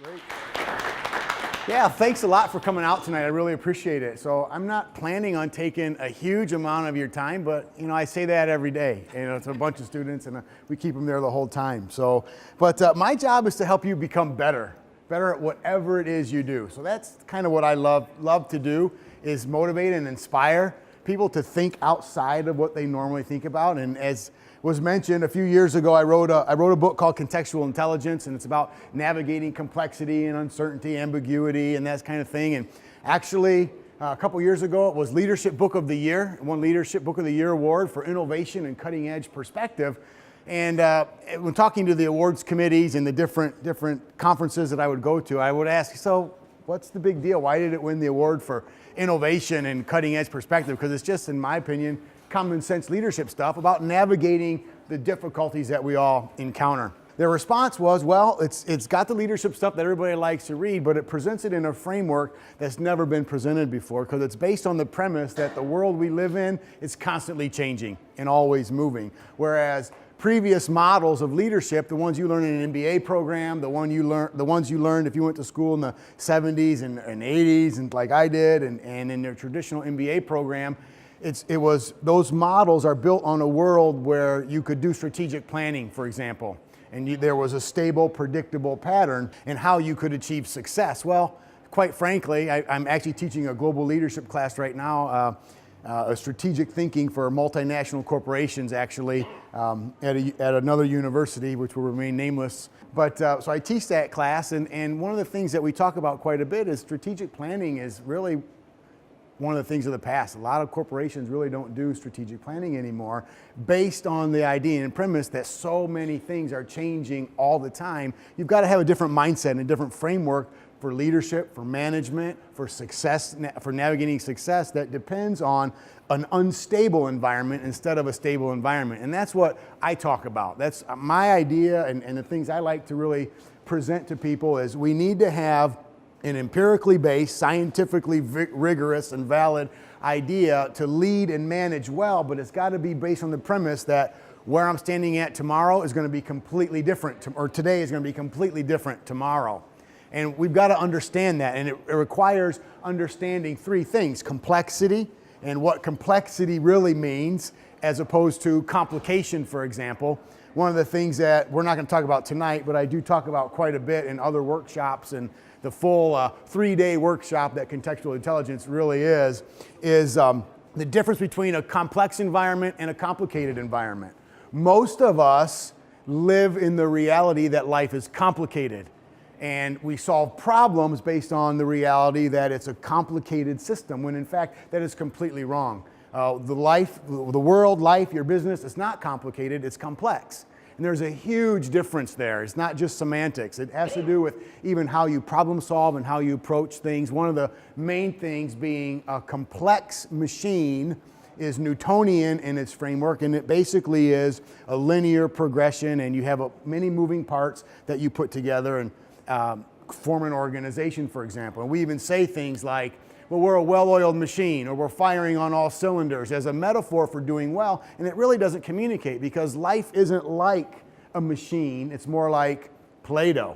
Great. Yeah, thanks a lot for coming out tonight. I really appreciate it. So I'm not planning on taking a huge amount of your time, but I say that every day. It's a bunch of students, and we keep them there the whole time. So, but my job is to help you become better at whatever it is you do. So that's kind of what I love to do, is motivate and inspire people to think outside of what they normally think about. And as was mentioned a few years ago, I wrote a book called Contextual Intelligence, and it's about navigating complexity and uncertainty, ambiguity, and that kind of thing. And actually, a couple years ago, it was Leadership Book of the Year. It won Leadership Book of the Year award for innovation and cutting edge perspective. And when talking to the awards committees and the different conferences that I would go to, I would ask, so what's the big deal? Why did it win the award for innovation and cutting edge perspective? Because it's just, in my opinion, common sense leadership stuff about navigating the difficulties that we all encounter. Their response was, well, it's got the leadership stuff that everybody likes to read, but it presents it in a framework that's never been presented before, because it's based on the premise that the world we live in is constantly changing and always moving. Whereas previous models of leadership, the ones you learn in an MBA program, the ones you learned if you went to school in the 70s and 80s, and like I did, and in their traditional MBA program, those models are built on a world where you could do strategic planning, for example, and there was a stable, predictable pattern in how you could achieve success. Well, quite frankly, I'm actually teaching a global leadership class right now, a strategic thinking for multinational corporations, actually, at another university, which will remain nameless. But so I teach that class, and one of the things that we talk about quite a bit is strategic planning is really one of the things of the past. A lot of corporations really don't do strategic planning anymore, based on the idea and premise that so many things are changing all the time. You've got to have a different mindset and a different framework for leadership, for management, for success, for navigating success that depends on an unstable environment instead of a stable environment. And that's what I talk about. That's my idea, and the things I like to really present to people is we need to have an empirically based, scientifically rigorous and valid idea to lead and manage well, but it's got to be based on the premise that where I'm standing at tomorrow is going to be completely different, or today is going to be completely different tomorrow. And we've got to understand that, and it requires understanding three things: complexity, and what complexity really means, as opposed to complication, for example. One of the things that we're not going to talk about tonight, but I do talk about quite a bit in other workshops, and the full 3-day workshop that contextual intelligence really is the difference between a complex environment and a complicated environment. Most of us live in the reality that life is complicated, and we solve problems based on the reality that it's a complicated system, when in fact that is completely wrong. The world, life, your business, it's not complicated, it's complex. And there's a huge difference there. It's not just semantics. It has to do with even how you problem solve and how you approach things. One of the main things being a complex machine is Newtonian in its framework, and it basically is a linear progression, and you have many moving parts that you put together and form an organization, for example. And we even say things like, well, we're a well-oiled machine, or we're firing on all cylinders, as a metaphor for doing well, and it really doesn't communicate, because life isn't like a machine, it's more like Play-Doh.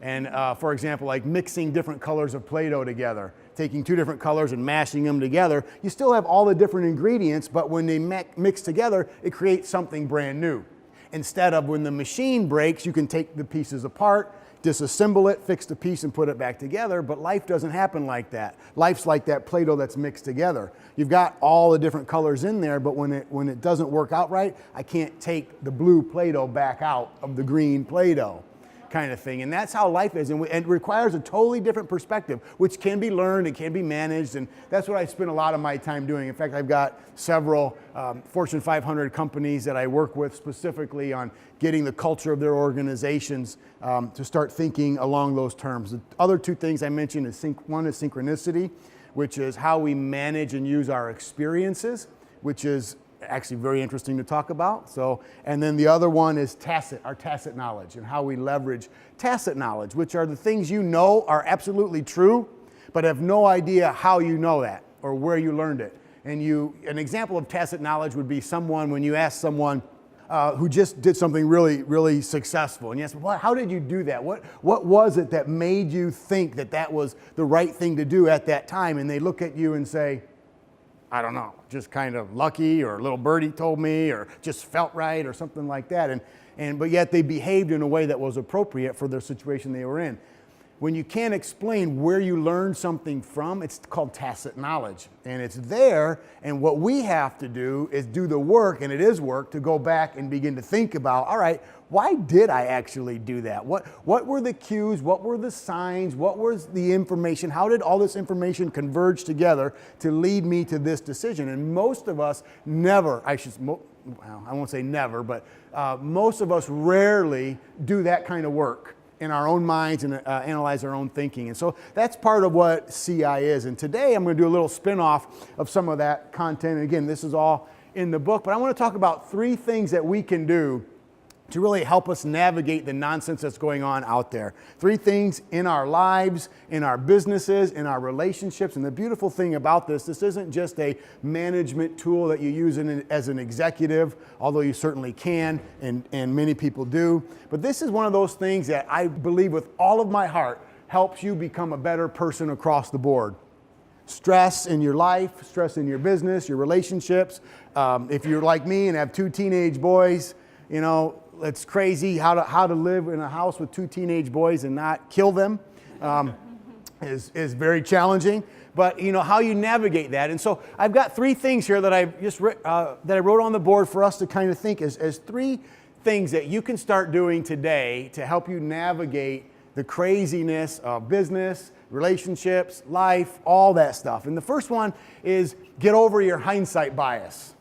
And for example, like mixing different colors of Play-Doh together, taking two different colors and mashing them together, you still have all the different ingredients, but when they mix together, it creates something brand new. Instead of when the machine breaks, you can take the pieces apart, disassemble it, fix the piece, and put it back together. But life doesn't happen like that. Life's like that Play-Doh that's mixed together. You've got all the different colors in there, but when it doesn't work out right, I can't take the blue Play-Doh back out of the green Play-Doh, kind of thing. And that's how life is, and it requires a totally different perspective, which can be learned and can be managed, and that's what I spend a lot of my time doing. In fact, I've got several Fortune 500 companies that I work with specifically on getting the culture of their organizations to start thinking along those terms. The other two things I mentioned is one is synchronicity, which is how we manage and use our experiences, which is actually very interesting to talk about. And then the other one is our tacit knowledge, and how we leverage tacit knowledge, which are the things you know are absolutely true, but have no idea how you know that or where you learned it. And an example of tacit knowledge would be when you ask someone, who just did something really, really successful. And you ask, well, how did you do that? What was it that made you think that that was the right thing to do at that time? And they look at you and say, I don't know, just kind of lucky, or a little birdie told me, or just felt right, or something like that. But yet they behaved in a way that was appropriate for the situation they were in. When you can't explain where you learned something from, it's called tacit knowledge. And it's there, and what we have to do is do the work, and it is work, to go back and begin to think about, all right, why did I actually do that? What were the cues? What were the signs? What was the information? How did all this information converge together to lead me to this decision? And most of us never, I won't say never, but most of us rarely do that kind of work in our own minds and analyze our own thinking. And so that's part of what CI is. And today I'm going to do a little spin-off of some of that content. And again, this is all in the book, but I want to talk about 3 things that we can do to really help us navigate the nonsense that's going on out there. 3 things in our lives, in our businesses, in our relationships. And the beautiful thing about this isn't just a management tool that you use as an executive, although you certainly can, and many people do. But this is one of those things that I believe with all of my heart helps you become a better person across the board. Stress in your life, stress in your business, your relationships. If you're like me and have 2 teenage boys, you know, it's crazy how to live in a house with 2 teenage boys and not kill them is very challenging. But you know how you navigate that. And so I've got 3 things here that I wrote on the board for us to kind of think as 3 things that you can start doing today to help you navigate the craziness of business, relationships, life, all that stuff. And the first one is get over your hindsight bias.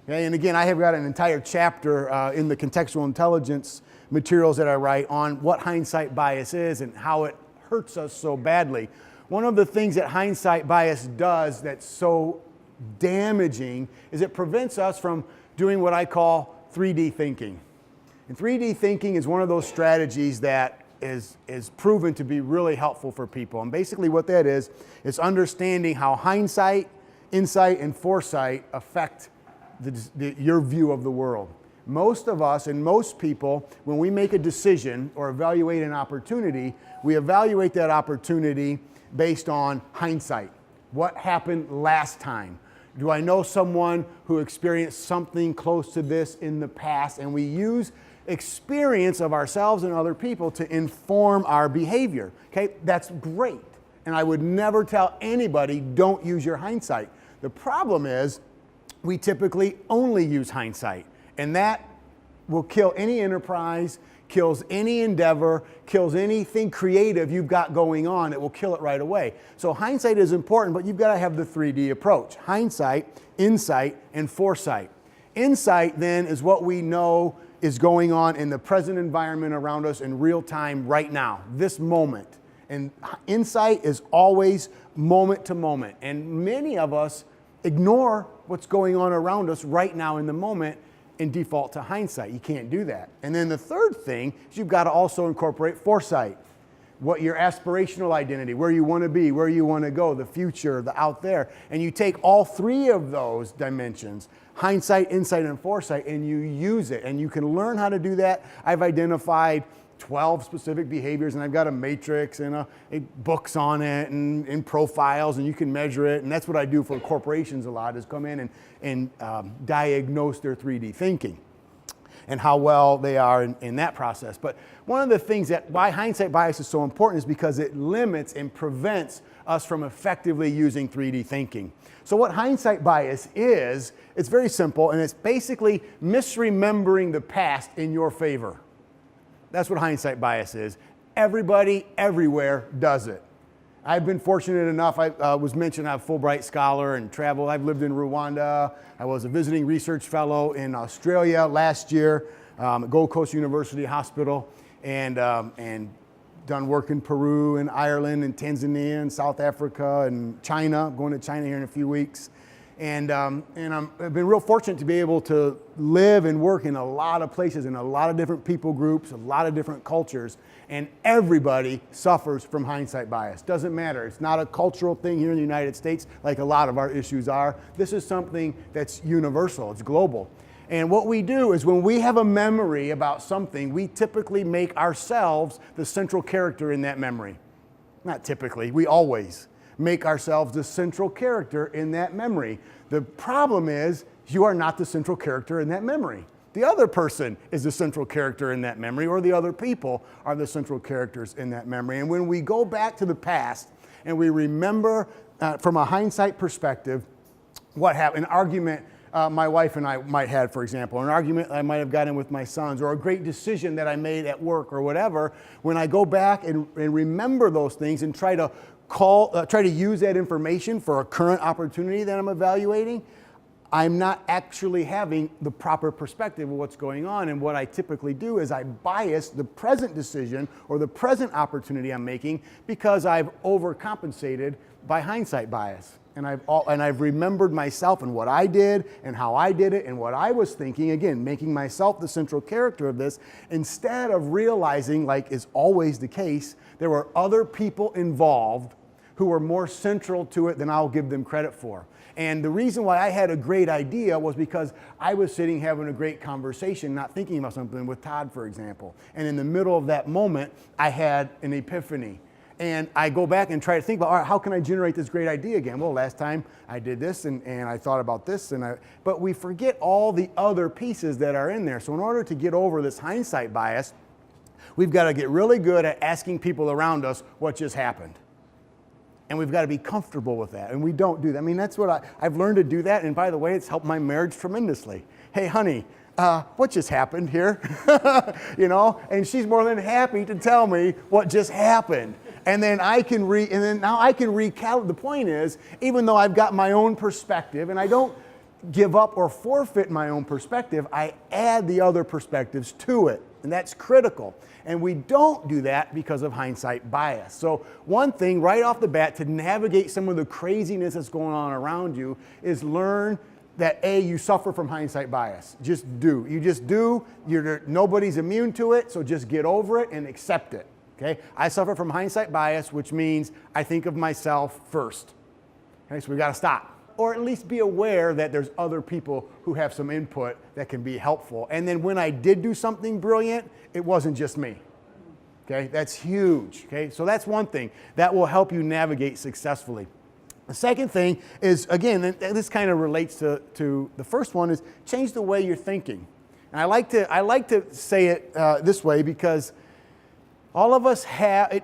Okay, and again, I have got an entire chapter in the contextual intelligence materials that I write on what hindsight bias is and how it hurts us so badly. One of the things that hindsight bias does that's so damaging is it prevents us from doing what I call 3D thinking. And 3D thinking is one of those strategies that is proven to be really helpful for people. And basically what that is understanding how hindsight, insight, and foresight affect your view of the world. Most of us and most people, when we make a decision or evaluate an opportunity, we evaluate that opportunity based on hindsight. What happened last time? Do I know someone who experienced something close to this in the past? And we use experience of ourselves and other people to inform our behavior. Okay, that's great. And I would never tell anybody, don't use your hindsight. The problem is, we typically only use hindsight, and that will kill any enterprise, kills any endeavor, kills anything creative you've got going on. It will kill it right away. So hindsight is important, but you've got to have the 3D approach. Hindsight, insight, and foresight. Insight then is what we know is going on in the present environment around us in real time right now, this moment. And insight is always moment to moment. And many of us ignore what's going on around us right now in the moment and default to hindsight. You can't do that. And then the third thing is you've got to also incorporate foresight. What your aspirational identity, where you want to be, where you want to go, the future, the out there. And you take all 3 of those dimensions, hindsight, insight, and foresight, and you use it. And you can learn how to do that. I've identified 12 specific behaviors, and I've got a matrix and books on it and profiles, and you can measure it. And that's what I do for corporations a lot, is come in and diagnose their 3D thinking and how well they are in that process. But one of the things that why hindsight bias is so important is because it limits and prevents us from effectively using 3D thinking. So what hindsight bias is, it's very simple, and it's basically misremembering the past in your favor. That's what hindsight bias is. Everybody, everywhere does it. I've been fortunate enough, I was mentioned, I'm a Fulbright scholar and travel. I've lived in Rwanda. I was a visiting research fellow in Australia last year at Gold Coast University Hospital, and done work in Peru and Ireland and Tanzania and South Africa and China. I'm going to China here in a few weeks. And I've been real fortunate to be able to live and work in a lot of places, in a lot of different people groups, a lot of different cultures, and everybody suffers from hindsight bias. Doesn't matter. It's not a cultural thing here in the United States like a lot of our issues are. This is something that's universal. It's global. And what we do is when we have a memory about something, we typically make ourselves the central character in that memory. Not typically, we always make ourselves the central character in that memory. The problem is you are not the central character in that memory. The other person is the central character in that memory, or the other people are the central characters in that memory. And when we go back to the past and we remember from a hindsight perspective what happened, an argument my wife and I might have, for example, an argument I might have gotten with my sons, or a great decision that I made at work or whatever, when I go back and remember those things and try to use that information for a current opportunity that I'm evaluating, I'm not actually having the proper perspective of what's going on. And what I typically do is I bias the present decision or the present opportunity I'm making because I've overcompensated by hindsight bias. And I've remembered myself and what I did and how I did it and what I was thinking, again, making myself the central character of this, instead of realizing, like is always the case, there were other people involved who were more central to it than I'll give them credit for. And the reason why I had a great idea was because I was sitting having a great conversation, not thinking about something, with Todd, for example. And in the middle of that moment, I had an epiphany. And I go back and try to think about, all right, how can I generate this great idea again? Well, last time I did this and I thought about this, but we forget all the other pieces that are in there. So in order to get over this hindsight bias, we've got to get really good at asking people around us what just happened. And we've got to be comfortable with that. And we don't do that. I mean, that's what I've learned to do that. And by the way, it's helped my marriage tremendously. Hey, honey, what just happened here? You know, and she's more than happy to tell me what just happened. And then now I can recalibrate. The point is, even though I've got my own perspective, and I don't give up or forfeit my own perspective, I add the other perspectives to it. And that's critical. And we don't do that because of hindsight bias. So one thing right off the bat to navigate some of the craziness that's going on around you is learn that you suffer from hindsight bias. Just do. You just do. Nobody's immune to it, so just get over it and accept it. Okay? I suffer from hindsight bias, which means I think of myself first. Okay, so we've got to stop. Or at least be aware that there's other people who have some input that can be helpful. And then when I did do something brilliant, it wasn't just me. Okay, that's huge. Okay, so that's one thing that will help you navigate successfully. The second thing is, again, and this kind of relates to the first one, is change the way you're thinking. And I like to say it this way because all of us have,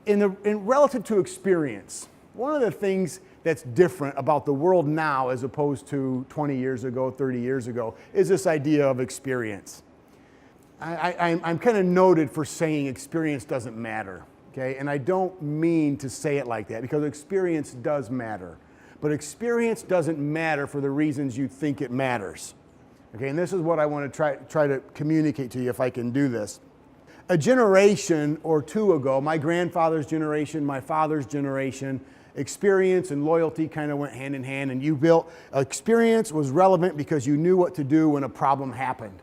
in relative to experience, one of the things that's different about the world now as opposed to 20 years ago, 30 years ago, is this idea of experience. I'm kind of noted for saying experience doesn't matter, okay? And I don't mean to say it like that because experience does matter. But experience doesn't matter for the reasons you think it matters, okay? And this is what I want to try to communicate to you if I can do this. A generation or two ago, my grandfather's generation, my father's generation, experience and loyalty kind of went hand in hand, and experience was relevant because you knew what to do when a problem happened.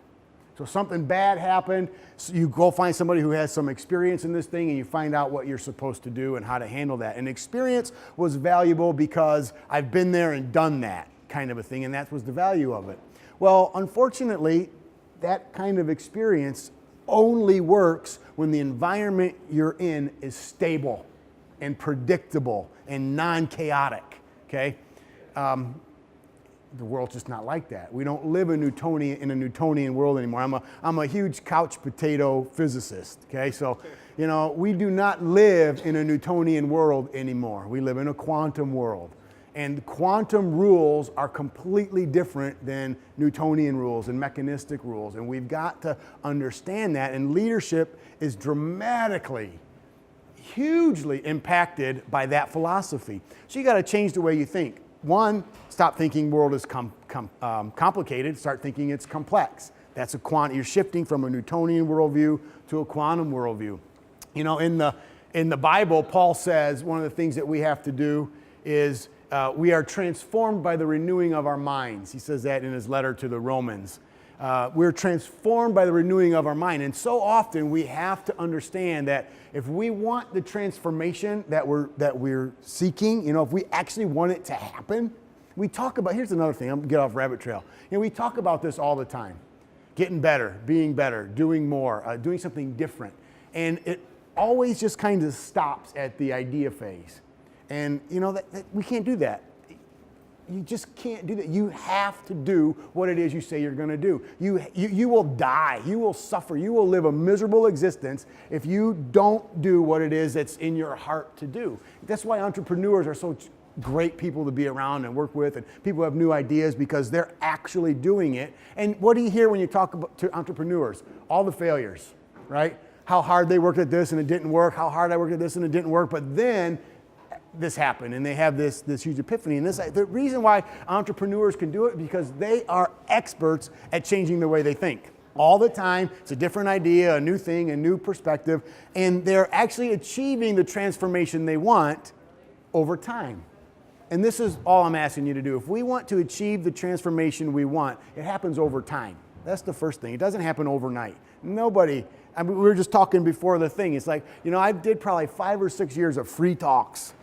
So something bad happened, so you go find somebody who has some experience in this thing and you find out what you're supposed to do and how to handle that. And experience was valuable because I've been there and done that kind of a thing, and that was the value of it. Well, unfortunately, that kind of experience only works when the environment you're in is stable and predictable and non-chaotic, okay? The world's just not like that. We don't live in a Newtonian world anymore. I'm a huge couch potato physicist, okay? So, you know, we do not live in a Newtonian world anymore. We live in a quantum world. And quantum rules are completely different than Newtonian rules and mechanistic rules. And we've got to understand that. And leadership is dramatically, hugely impacted by that philosophy. So you got to change the way you think. One, stop thinking world is complicated. Start thinking it's complex. That's you're shifting from a Newtonian worldview to a quantum worldview. You know, in the Bible, Paul says one of the things that we have to do is we are transformed by the renewing of our minds. He says that in his letter to the Romans. We're transformed by the renewing of our mind. And so often we have to understand that if we want the transformation that we're seeking, you know, if we actually want it to happen, We talk about, here's another thing, I'm gonna get off rabbit trail. We talk about this all the time. Getting better, being better, doing more, doing something different. And it always just kind of stops at the idea phase. And we can't do that. You just can't do that. You have to do what it is you say you're going to do. You will die. You will suffer. You will live a miserable existence if you don't do what it is that's in your heart to do. That's why entrepreneurs are so great people to be around and work with, and people have new ideas because they're actually doing it. And what do you hear when you talk to entrepreneurs? All the failures, right? How hard they worked at this and it didn't work. How hard I worked at this and it didn't work. But then this happened, and they have this huge epiphany. And the reason why entrepreneurs can do it because they are experts at changing the way they think. All the time, it's a different idea, a new thing, a new perspective, and they're actually achieving the transformation they want over time. And this is all I'm asking you to do. If we want to achieve the transformation we want, it happens over time. That's the first thing. It doesn't happen overnight. Nobody, we were just talking before the thing. It's like, I did probably 5 or 6 years of free talks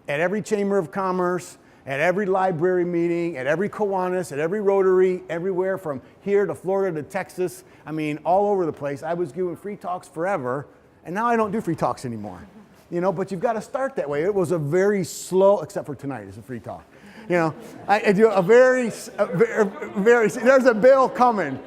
at every Chamber of Commerce, at every library meeting, at every Kiwanis, at every Rotary, everywhere from here to Florida to Texas. All over the place. I was giving free talks forever, and now I don't do free talks anymore. But you've got to start that way. It was a very slow, except for tonight, it's a free talk. I do a very, there's a bill coming,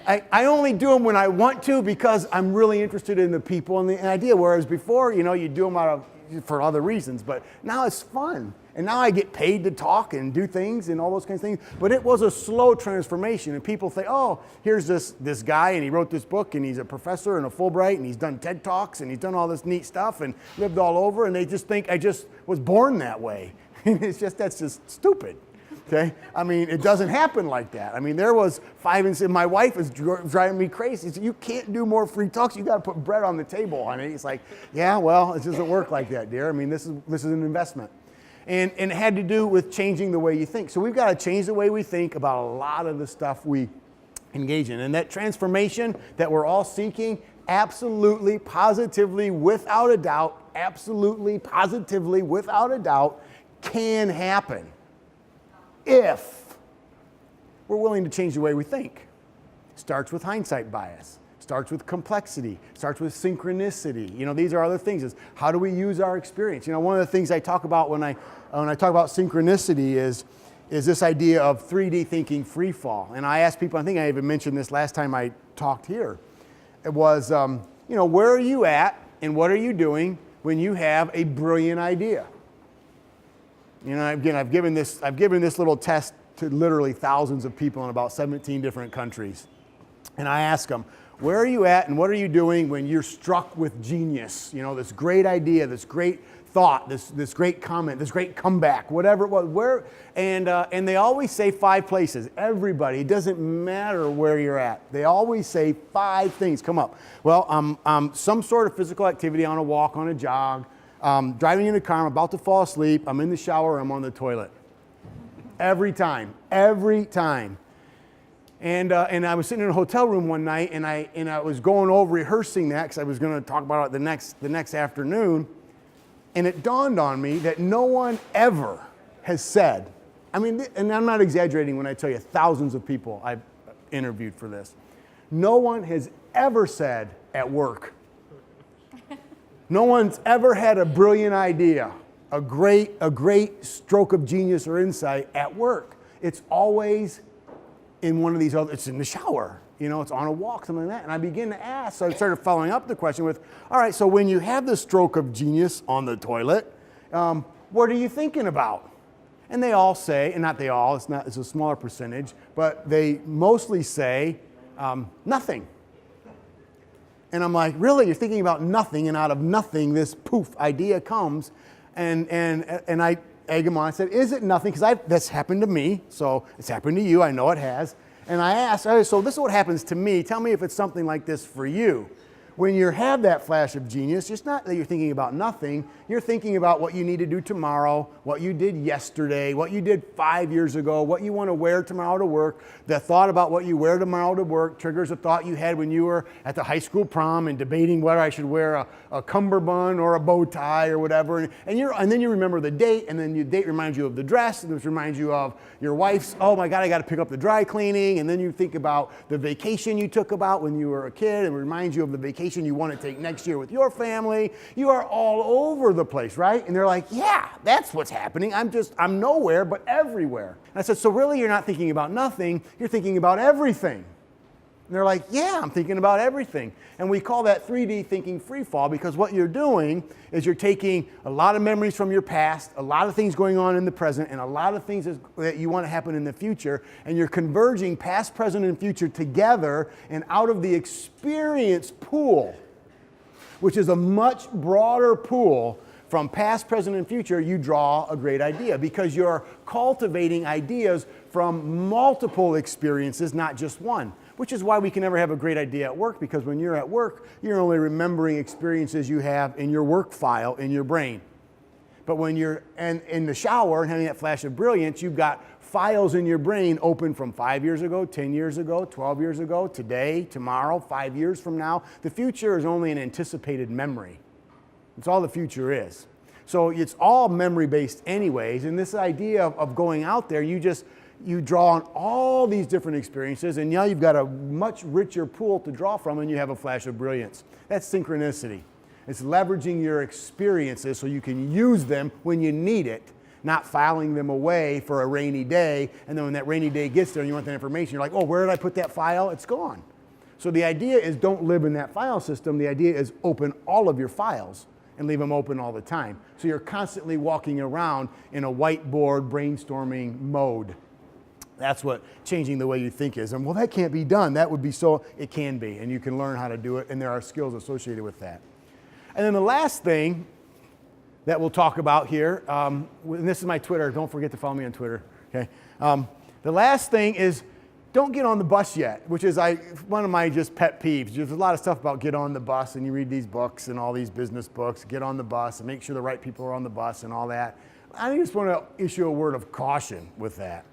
I only do them when I want to because I'm really interested in the people and the idea. Whereas before, you do them for other reasons, but now it's fun. And now I get paid to talk and do things and all those kinds of things. But it was a slow transformation. And people think, oh, here's this guy and he wrote this book and he's a professor and a Fulbright and he's done TED Talks and he's done all this neat stuff and lived all over. And they just think I just was born that way. That's just stupid. Okay? It doesn't happen like that. There was 5 and 6. My wife is driving me crazy. She said, you can't do more free talks. You got to put bread on the table, honey. It's like, yeah, well, it doesn't work like that, dear. This is an investment. And it had to do with changing the way you think. So we've got to change the way we think about a lot of the stuff we engage in. And that transformation that we're all seeking, absolutely, positively, without a doubt, absolutely, positively, without a doubt, can happen if we're willing to change the way we think. Starts with hindsight bias. Starts with complexity, starts with synchronicity. These are other things. Is how do we use our experience? One of the things I talk about when I talk about synchronicity is this idea of 3D thinking free fall. And I asked people, I think I even mentioned this last time I talked here. It was, where are you at and what are you doing when you have a brilliant idea? Again, I've given this little test to literally thousands of people in about 17 different countries. And I ask them, where are you at and what are you doing when you're struck with genius? This great idea, this great thought, this great comment, this great comeback, whatever it was. And they always say 5 places. Everybody, it doesn't matter where you're at. They always say 5 things come up. Well, some sort of physical activity, on a walk, on a jog, driving in a car, I'm about to fall asleep, I'm in the shower, I'm on the toilet. Every time. And I was sitting in a hotel room one night, and I was going over rehearsing that because I was going to talk about it the next afternoon, and it dawned on me that no one ever has said, and I'm not exaggerating when I tell you thousands of people I've interviewed for this, no one has ever said at work. No one's ever had a brilliant idea, a great stroke of genius or insight at work. It's always in one of these other, it's in the shower, it's on a walk, something like that. And I begin to ask, so I started following up the question with, all right, so when you have the stroke of genius on the toilet, what are you thinking about? And they all say, and not they all, it's a smaller percentage, but they mostly say nothing. And I'm like, really? You're thinking about nothing, and out of nothing, this poof idea comes. And I egg them on. I said, is it nothing? Because that's happened to me, so it's happened to you. I know it has. And I asked, all right, so this is what happens to me. Tell me if it's something like this for you. when you have that flash of genius, it's not that you're thinking about nothing. You're thinking about what you need to do tomorrow, what you did yesterday, what you did 5 years ago, what you want to wear tomorrow to work. The thought about what you wear tomorrow to work triggers a thought you had when you were at the high school prom and debating whether I should wear a cummerbund or a bow tie or whatever. And then you remember the date, and then the date reminds you of the dress, and this reminds you of your wife's, oh my God, I got to pick up the dry cleaning. And then you think about the vacation you took about when you were a kid, and it reminds you of the vacation you want to take next year with your family. You are all over the place, right? And they're like, yeah, that's what's happening. I'm nowhere but everywhere. And I said, so really you're not thinking about nothing, you're thinking about everything. And they're like, yeah, I'm thinking about everything. And we call that 3D thinking free fall, because what you're doing is you're taking a lot of memories from your past, a lot of things going on in the present, and a lot of things that you want to happen in the future, and you're converging past, present, and future together, and out of the experience pool, which is a much broader pool, from past, present, and future, you draw a great idea, because you're cultivating ideas from multiple experiences, not just one. Which is why we can never have a great idea at work, because when you're at work, you're only remembering experiences you have in your work file in your brain. But when you're in the shower and having that flash of brilliance, you've got files in your brain open from 5 years ago, 10 years ago, 12 years ago, today, tomorrow, 5 years from now. The future is only an anticipated memory. That's all the future is. So it's all memory-based anyways, and this idea of going out there, you draw on all these different experiences, and now you've got a much richer pool to draw from, and you have a flash of brilliance. That's synchronicity. It's leveraging your experiences so you can use them when you need it, not filing them away for a rainy day, and then when that rainy day gets there and you want that information, you're like, oh, where did I put that file? It's gone. So the idea is don't live in that file system. The idea is open all of your files and leave them open all the time. So you're constantly walking around in a whiteboard brainstorming mode. That's what changing the way you think is. And well, that can't be done. That would be so, it can be, and you can learn how to do it, and there are skills associated with that. And then the last thing that we'll talk about here, and this is my Twitter, don't forget to follow me on Twitter, okay? The last thing is don't get on the bus yet, which is one of my just pet peeves. There's a lot of stuff about get on the bus, and you read these books and all these business books, get on the bus and make sure the right people are on the bus and all that. I just want to issue a word of caution with that.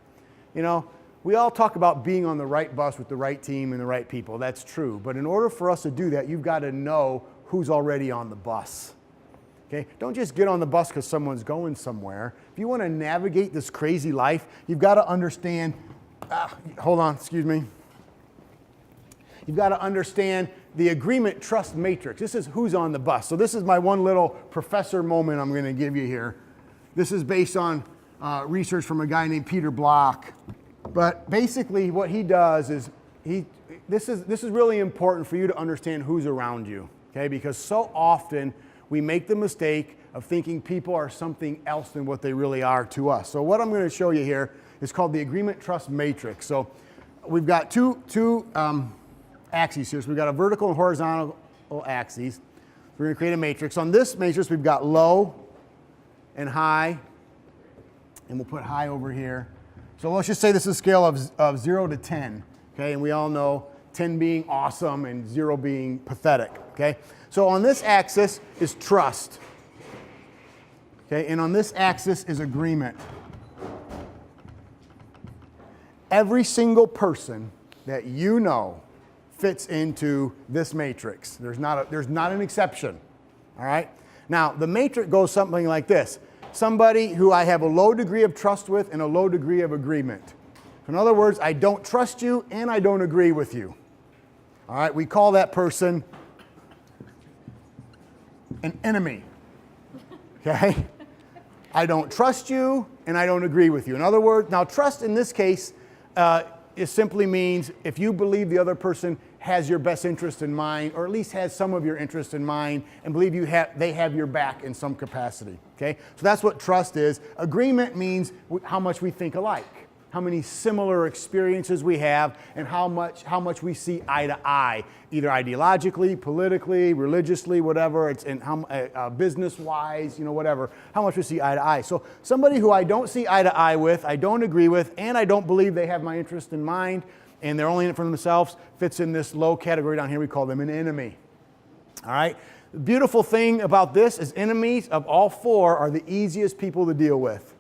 You know, we all talk about being on the right bus with the right team and the right people. That's true. But in order for us to do that, you've got to know who's already on the bus. Okay? Don't just get on the bus because someone's going somewhere. If you want to navigate this crazy life, you've got to understand, hold on, excuse me. You've got to understand the agreement trust matrix. This is who's on the bus. So this is my one little professor moment I'm going to give you here. This is based on research from a guy named Peter Block. But basically what he does is, this is really important for you to understand who's around you, okay? Because so often we make the mistake of thinking people are something else than what they really are to us. So what I'm going to show you here is called the agreement trust matrix. So we've got two axes here. So we've got a vertical and horizontal axes. We're going to create a matrix. On this matrix, we've got low and high, and we'll put high over here. So let's just say this is a scale of 0 to 10, okay? And we all know 10 being awesome and 0 being pathetic, okay? So on this axis is trust, okay? And on this axis is agreement. Every single person that you know fits into this matrix. There's not an exception, all right? Now, the matrix goes something like this. Somebody who I have a low degree of trust with and a low degree of agreement. In other words, I don't trust you and I don't agree with you. All right, we call that person an enemy. Okay? I don't trust you and I don't agree with you. In other words, now trust in this case, it simply means if you believe the other person has your best interest in mind, or at least has some of your interest in mind, and believe they have your back in some capacity, okay? So that's what trust is. Agreement means how much we think alike, how many similar experiences we have, and how much we see eye to eye, either ideologically, politically, religiously, whatever, it's in how business-wise, you know, whatever, how much we see eye to eye. So somebody who I don't see eye to eye with, I don't agree with, and I don't believe they have my interest in mind, and they're only in it for themselves, fits in this low category down here. We call them an enemy. All right? The beautiful thing about this is enemies of all four are the easiest people to deal with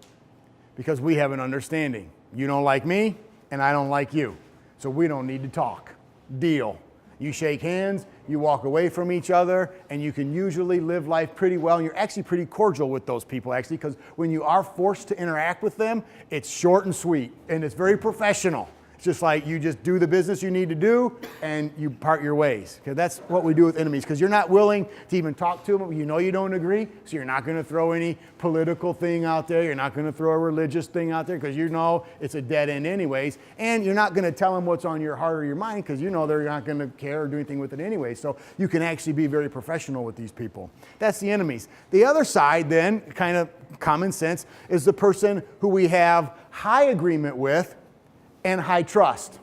because we have an understanding. You don't like me, and I don't like you. So we don't need to talk. Deal. You shake hands, you walk away from each other, and you can usually live life pretty well. And you're actually pretty cordial with those people, actually, because when you are forced to interact with them, it's short and sweet, and it's very professional. It's just like you just do the business you need to do, and you part your ways. Because that's what we do with enemies, because you're not willing to even talk to them. You know you don't agree, so you're not going to throw any political thing out there. You're not going to throw a religious thing out there, because you know it's a dead end anyways. And you're not going to tell them what's on your heart or your mind, because you know they're not going to care or do anything with it anyway. So you can actually be very professional with these people. That's the enemies. The other side then, kind of common sense, is the person who we have high agreement with and high trust.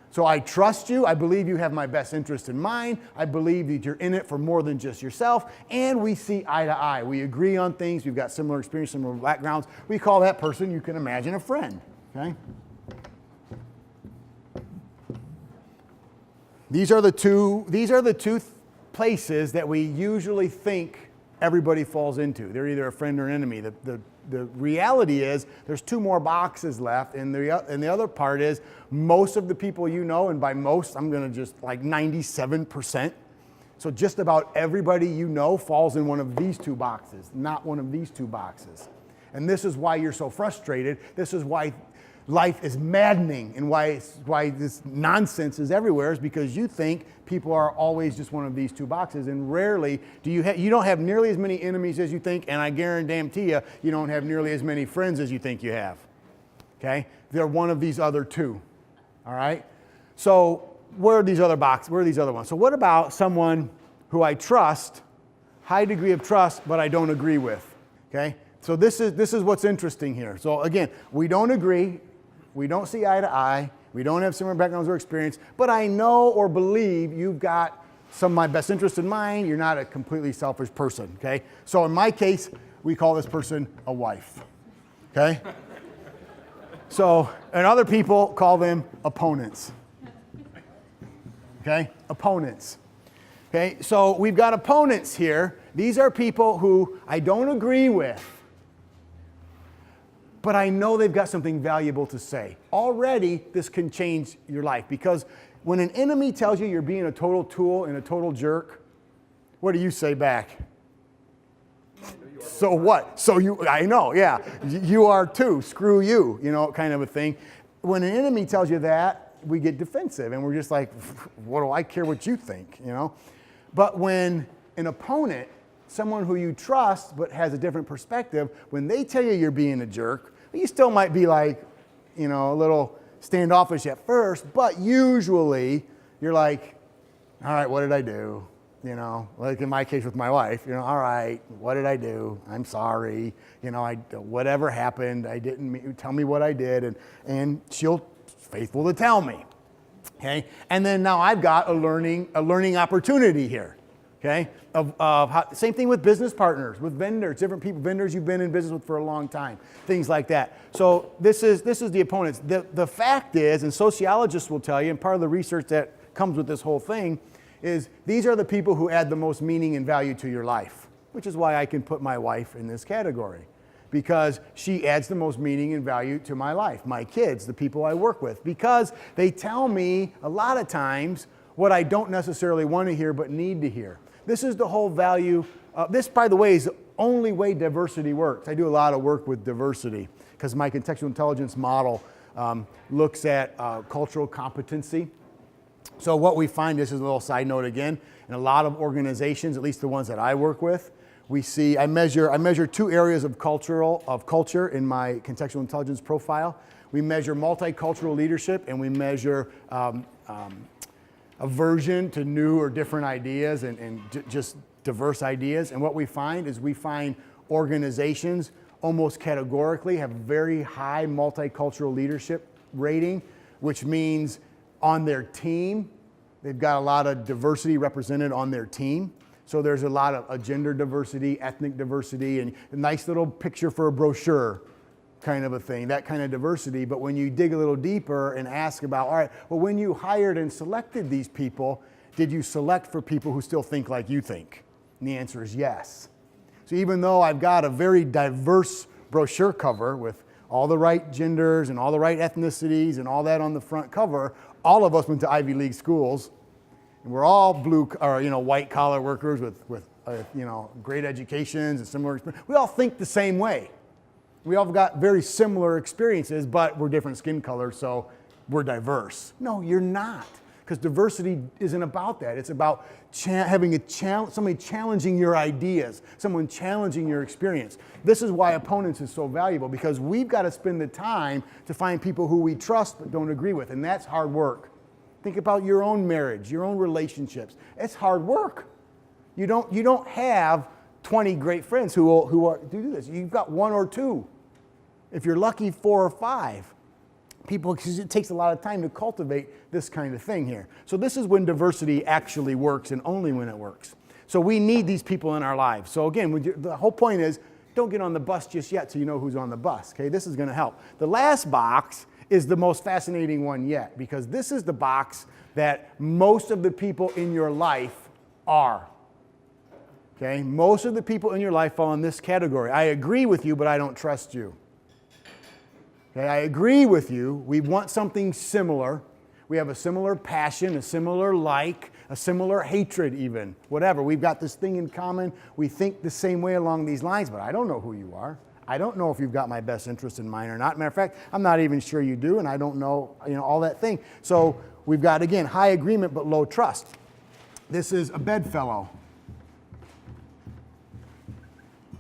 So I trust you. I believe you have my best interest in mind. I believe that you're in it for more than just yourself. And we see eye to eye. We agree on things. We've got similar experience, similar backgrounds. We call that person, you can imagine, a friend. Okay? These are the two places that we usually think everybody falls into. They're either a friend or an enemy. The reality is there's two more boxes left, and the other part is most of the people you know, and by most I'm going to just like 97%. So just about everybody you know falls in one of these two boxes, not one of these two boxes. And this is why you're so frustrated. This is why life is maddening, and why this nonsense is everywhere, is because you think people are always just one of these two boxes, and rarely do you don't have nearly as many enemies as you think, and I guarantee you don't have nearly as many friends as you think you have. Okay? They're one of these other two. All right? So where are these other boxes? Where are these other ones? So what about someone who I trust, high degree of trust, but I don't agree with? Okay? So this is what's interesting here. So again, we don't agree. We don't see eye to eye. We don't have similar backgrounds or experience, but I know or believe you've got some of my best interest in mind. You're not a completely selfish person, okay? So in my case, we call this person a wife, okay? So, and other people call them opponents, okay? Opponents, okay? So we've got opponents here. These are people who I don't agree with, but I know they've got something valuable to say. Already, this can change your life, because when an enemy tells you you're being a total tool and a total jerk, what do you say back? So what? I know, yeah. You are too. Screw you, kind of a thing. When an enemy tells you that, we get defensive, and we're just like, what do I care what you think, But when an opponent, someone who you trust but has a different perspective, when they tell you you're being a jerk, you still might be like, a little standoffish at first, but usually you're like, all right, what did I do? Like in my case with my wife, all right, what did I do? I'm sorry. Whatever happened, I didn't tell me what I did, and she'll faithful to tell me. Okay? And then now I've got a learning opportunity here. Okay? Same thing with business partners, with vendors, different people, vendors you've been in business with for a long time, things like that. So this is the opponents. The fact is, and sociologists will tell you, and part of the research that comes with this whole thing, is these are the people who add the most meaning and value to your life, which is why I can put my wife in this category, because she adds the most meaning and value to my life. My kids, the people I work with, because they tell me a lot of times what I don't necessarily want to hear but need to hear. This is the whole value. This, by the way, is the only way diversity works. I do a lot of work with diversity because my contextual intelligence model looks at cultural competency. So what we find, this is a little side note again, in a lot of organizations, at least the ones that I work with, I measure two areas of culture in my contextual intelligence profile. We measure multicultural leadership, and we measure aversion to new or different ideas and just diverse ideas. And what we find is organizations almost categorically have very high multicultural leadership rating, which means on their team, they've got a lot of diversity represented on their team. So there's a lot of gender diversity, ethnic diversity, and a nice little picture for a brochure kind of a thing, that kind of diversity. But when you dig a little deeper and ask about, all right, well, when you hired and selected these people, did you select for people who still think like you think? And the answer is yes. So even though I've got a very diverse brochure cover with all the right genders and all the right ethnicities and all that on the front cover, all of us went to Ivy League schools, and we're all white collar workers with great educations and similar experience. We all think the same way. We all got very similar experiences, but we're different skin colors, so we're diverse. No, you're not. Because diversity isn't about that. It's about having somebody challenging your ideas, someone challenging your experience. This is why opponents is so valuable, because we've got to spend the time to find people who we trust but don't agree with, and that's hard work. Think about your own marriage, your own relationships. It's hard work. You don't have 20 great friends who do this. You've got one or two. If you're lucky, 4 or 5. People, because it takes a lot of time to cultivate this kind of thing here. So this is when diversity actually works, and only when it works. So we need these people in our lives. So again, the whole point is, don't get on the bus just yet so you know who's on the bus. Okay, this is going to help. The last box is the most fascinating one yet, because this is the box that most of the people in your life are. Okay, most of the people in your life fall in this category. I agree with you, but I don't trust you. Okay, I agree with you. We want something similar. We have a similar passion, a similar like, a similar hatred even, whatever. We've got this thing in common. We think the same way along these lines, but I don't know who you are. I don't know if you've got my best interest in mind or not. Matter of fact, I'm not even sure you do, and I don't know, all that thing. So we've got, again, high agreement but low trust. This is a bedfellow.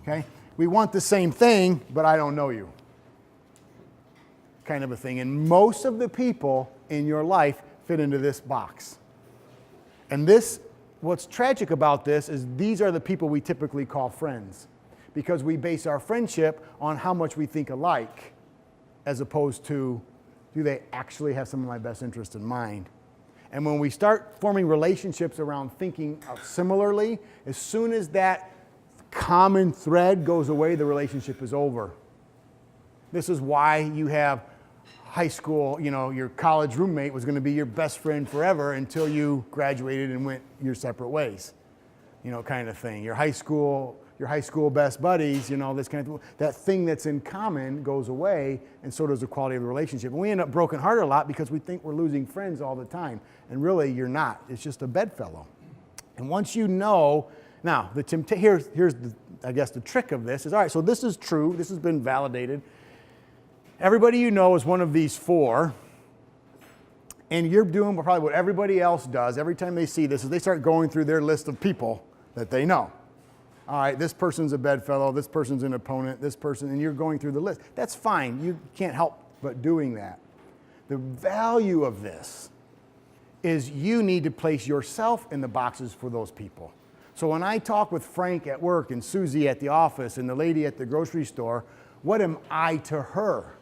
Okay? We want the same thing, but I don't know you. Kind of a thing. And most of the people in your life fit into this box. And what's tragic about this is these are the people we typically call friends, because we base our friendship on how much we think alike, as opposed to, do they actually have some of my best interest in mind? And when we start forming relationships around thinking similarly, as soon as that common thread goes away, the relationship is over. This is why you have high school, your college roommate was going to be your best friend forever until you graduated and went your separate ways, kind of thing. Your high school best buddies, this kind of, that thing that's in common goes away, and so does the quality of the relationship. And we end up brokenhearted a lot because we think we're losing friends all the time, and really you're not. It's just a bedfellow. And once you know, now here's the trick of this is, all right, so this is true. This has been validated. Everybody you know is one of these 4, and you're doing probably what everybody else does every time they see this, is they start going through their list of people that they know. All right, this person's a bedfellow, this person's an opponent, this person, and you're going through the list. That's fine. You can't help but doing that. The value of this is you need to place yourself in the boxes for those people. So when I talk with Frank at work and Susie at the office and the lady at the grocery store, what am I to her?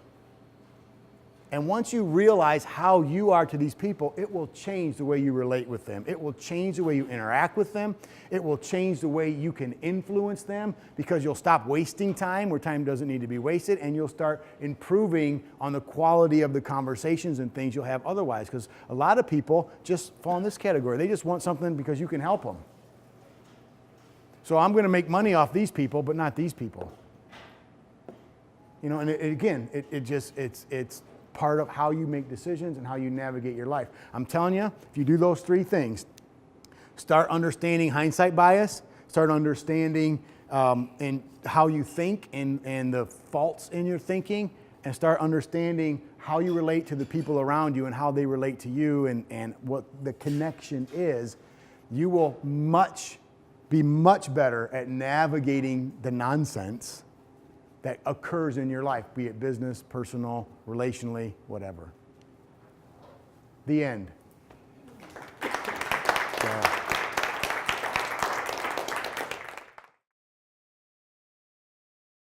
And once you realize how you are to these people, it will change the way you relate with them. It will change the way you interact with them. It will change the way you can influence them, because you'll stop wasting time where time doesn't need to be wasted, and you'll start improving on the quality of the conversations and things you'll have otherwise. Because a lot of people just fall in this category. They just want something because you can help them. So I'm going to make money off these people, but not these people. And it's part of how you make decisions and how you navigate your life. I'm telling you, if you do those 3 things, start understanding hindsight bias, start understanding and how you think and the faults in your thinking, and start understanding how you relate to the people around you and how they relate to you and what the connection is, you will be much better at navigating the nonsense that occurs in your life, be it business, personal, relationally, whatever. The end. So,